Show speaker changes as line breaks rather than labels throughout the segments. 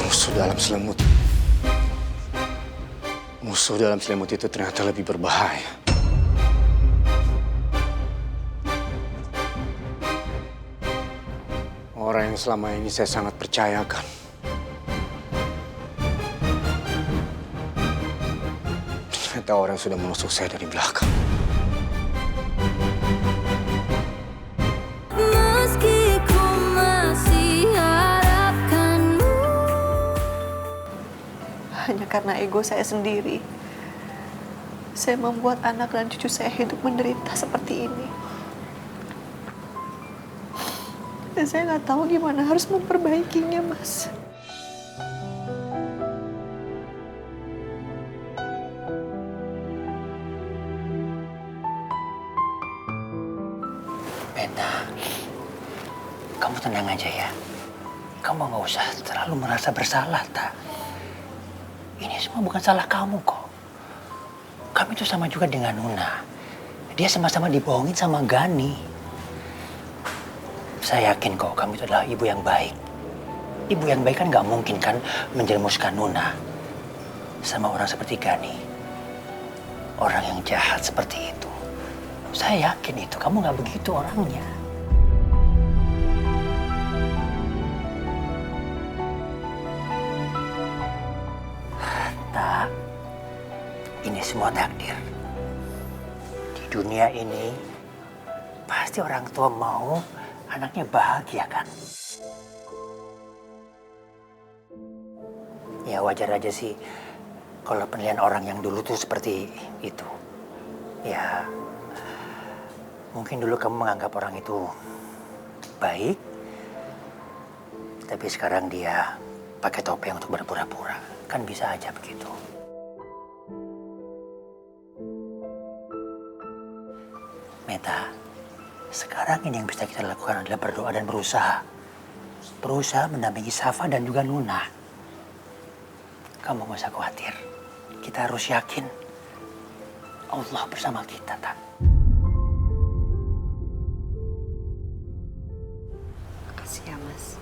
Musuh dalam selimut. Musuh dalam selimut itu ternyata lebih berbahaya. Orang yang selama ini saya sangat percayakan. Ternyata orang yang sudah menusuk saya dari belakang.
Hanya karena ego saya sendiri, saya membuat anak dan cucu saya hidup menderita seperti ini. Dan saya nggak tahu gimana harus memperbaikinya, Mas.
Meta, kamu tenang aja ya. Kamu nggak usah terlalu merasa bersalah, tak. Ini semua bukan salah kamu kok. Kamu itu sama juga dengan Nuna. Dia sama-sama dibohongin sama Gani. Saya yakin kok kamu itu adalah ibu yang baik. Ibu yang baik kan nggak mungkin kan menjerumuskan Nuna sama orang seperti Gani. Orang yang jahat seperti itu. Saya yakin itu, kamu nggak begitu orangnya. Tak, ini semua takdir. Di dunia ini, pasti orang tua mau anaknya bahagia kan? Ya wajar aja sih kalau penilaian orang yang dulu tuh seperti itu. Ya, mungkin dulu kamu menganggap orang itu baik, tapi sekarang dia pakai topeng untuk berpura-pura. Kan bisa aja begitu. Meta, sekarang ini yang bisa kita lakukan adalah berdoa dan berusaha. Berusaha mendampingi Safa dan juga Nuna. Kamu gak usah khawatir. Kita harus yakin Allah bersama kita, tak?
Makasih ya, Mas.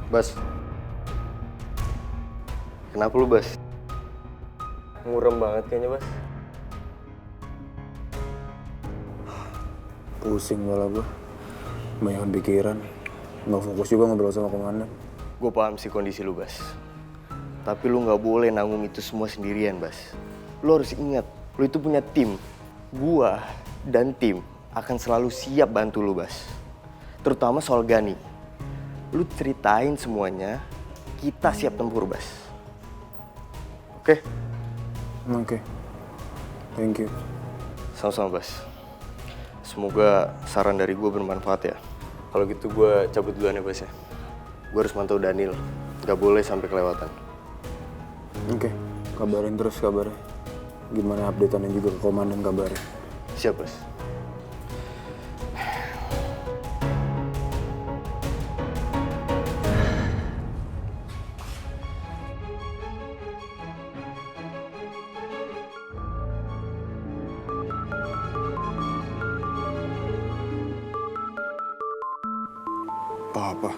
Bas, kenapa lu, Bas? Ngurem banget kayaknya, Bas.
Pusing malah gue, banyak pikiran, nggak fokus juga ngobrol sama komandan.
Gue paham sih kondisi lu, Bas. Tapi lu nggak boleh nanggung itu semua sendirian, Bas. Lu harus ingat, lu itu punya tim. Gua dan tim akan selalu siap bantu lu, Bas. Terutama soal Gani. Lu ceritain semuanya, kita siap tempur, Bas. Oke?
Oke. Thank you.
Sama-sama, Bas. Semoga saran dari gue bermanfaat ya. Kalau gitu gue cabut duluan ya, Bas ya. Gue harus mantau Daniel. Gak boleh sampai kelewatan.
Oke. Kabarin terus kabarnya. Gimana updateannya juga ke komandan kabarnya.
Siap, Bas.
Apa?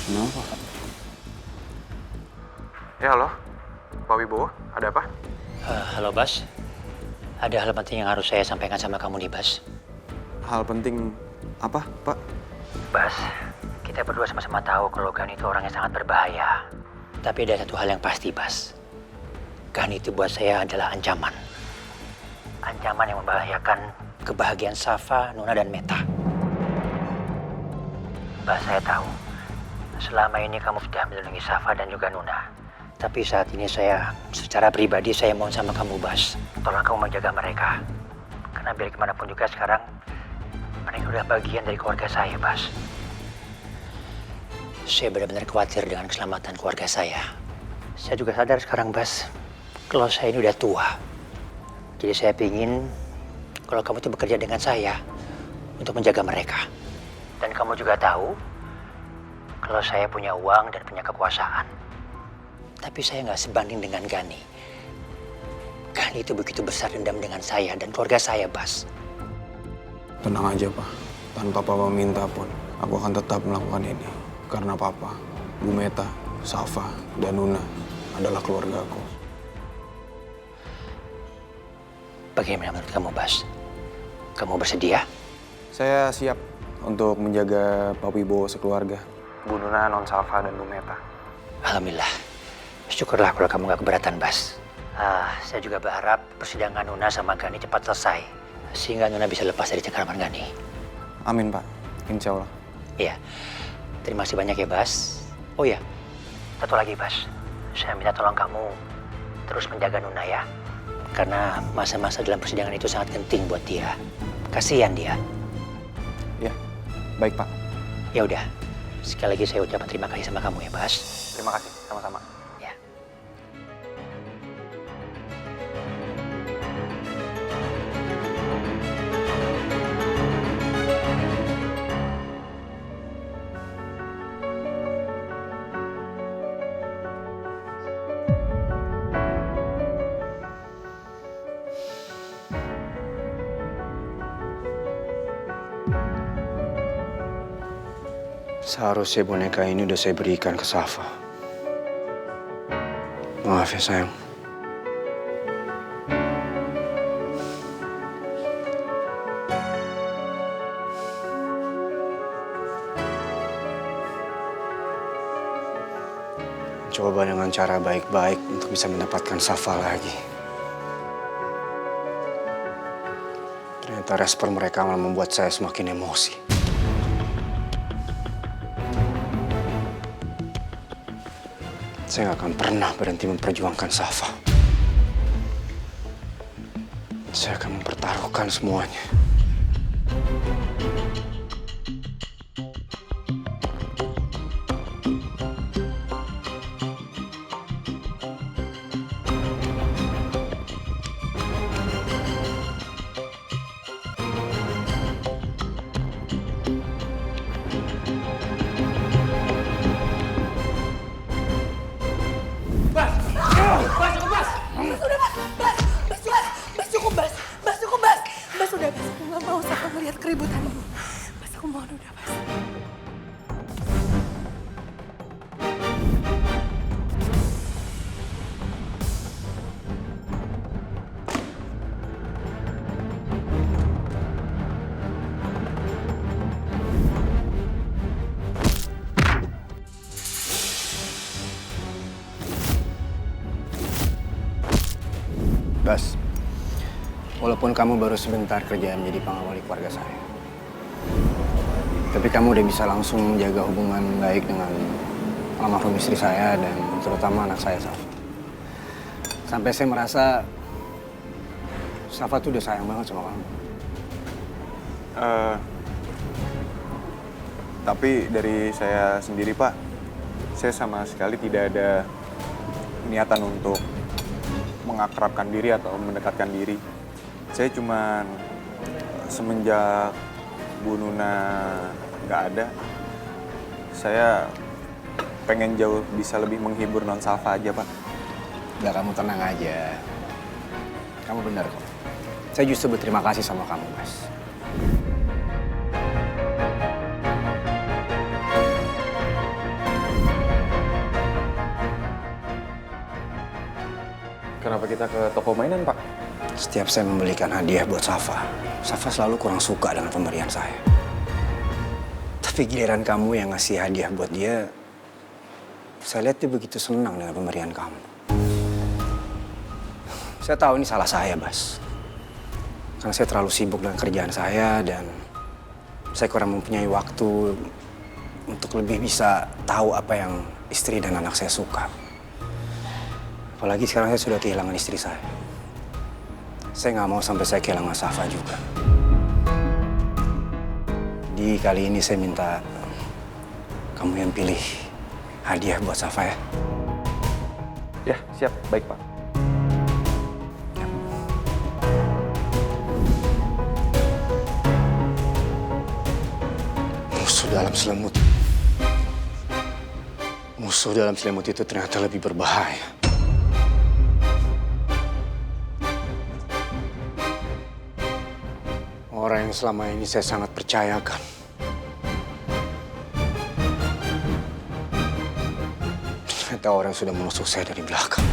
Kenapa?
Ya halo, Pak Wibowo, ada apa?
Halo, Bas. Ada hal penting yang harus saya sampaikan sama kamu nih, Bas.
Hal penting apa, Pak?
Bas, kita berdua sama-sama tahu kalau Gani itu orang yang sangat berbahaya. Tapi ada satu hal yang pasti, Bas. Gani itu buat saya adalah ancaman. Ancaman yang membahayakan kebahagiaan Safa, Nuna, dan Meta. Bas, saya tahu. Selama ini kamu sudah melindungi Safa dan juga Nuna. Tapi saat ini saya, secara pribadi saya mohon sama kamu, Bas. Tolong kamu menjaga mereka. Karena biar gimana pun juga sekarang, mereka udah bagian dari keluarga saya, Bas. Saya benar-benar khawatir dengan keselamatan keluarga saya. Saya juga sadar sekarang, Bas. kalau saya ini udah tua. Jadi saya pingin kalau kamu tuh bekerja dengan saya untuk menjaga mereka. Dan kamu juga tahu kalau saya punya uang dan punya kekuasaan. Tapi saya nggak sebanding dengan Gani. Gani itu begitu besar dendam dengan saya dan keluarga saya, Bas.
Tenang aja, Pak. Tanpa Papa minta pun, aku akan tetap melakukan ini. Karena Papa, Bu Meta, Safa, dan Nuna adalah keluarga aku.
Bagaimana menurut kamu, Bas? Kamu bersedia?
Saya siap untuk menjaga Pak Wibowo sekeluarga. Bu Nuna, Non Safa, dan Bu Meta.
Alhamdulillah. Syukurlah kalau kamu gak keberatan, Bas. Saya juga berharap persidangan Nuna sama Gani cepat selesai. Sehingga Nuna bisa lepas dari cengkraman Gani.
Amin, Pak. Insya Allah.
Iya. Terima kasih banyak ya, Bas. Oh ya, satu lagi, Bas. Saya minta tolong kamu terus menjaga Nuna ya. Karena masa-masa dalam persidangan itu sangat penting buat dia. Kasihan dia.
Ya, baik, Pak.
Ya udah. Sekali lagi saya ucapkan terima kasih sama kamu ya, Bas.
Terima kasih. Sama-sama.
Ya.
Seharusnya boneka ini udah saya berikan ke Safa. Maaf ya, sayang. Coba dengan cara baik-baik untuk bisa mendapatkan Safa lagi. Ternyata respon mereka malah membuat saya semakin emosi. Saya nggak akan pernah berhenti memperjuangkan Safa. Saya akan mempertaruhkan semuanya.
Bas, udah, Bas. Aku nggak mau Safa melihat keributan ini. Bas, aku mohon udah, Bas.
Bas, walaupun kamu baru sebentar kerja menjadi pengawal keluarga saya, tapi kamu udah bisa langsung menjaga hubungan baik dengan almarhum istri saya dan terutama anak saya, Safa. Sampai saya merasa Safa tuh udah sayang banget sama kamu.
Tapi dari saya sendiri, Pak, saya sama sekali tidak ada niatan untuk mengakrabkan diri atau mendekatkan diri. Saya cuman semenjak Bu Nuna nggak ada, saya pengen jauh bisa lebih menghibur Non Safa aja, Pak.
Udah, kamu tenang aja. Kamu benar kok. Saya justru berterima kasih sama kamu, Mas.
Kenapa kita ke toko mainan, Pak?
Setiap saya membelikan hadiah buat Safa, Safa selalu kurang suka dengan pemberian saya. Tapi giliran kamu yang ngasih hadiah buat dia, saya lihat dia begitu senang dengan pemberian kamu. Saya tahu ini salah saya, Bas. Karena saya terlalu sibuk dengan kerjaan saya dan saya kurang mempunyai waktu untuk lebih bisa tahu apa yang istri dan anak saya suka. Apalagi sekarang saya sudah kehilangan istri saya. Saya nggak mau sampai saya kehilangan Safa juga. Di kali ini saya minta kamu yang pilih hadiah buat Safa ya.
Ya, siap. Baik, Pak.
dalam selimut. Musuh dalam selimut itu ternyata lebih berbahaya. Orang yang selama ini saya sangat percayakan. Ternyata orang yang sudah menusuk saya dari belakang.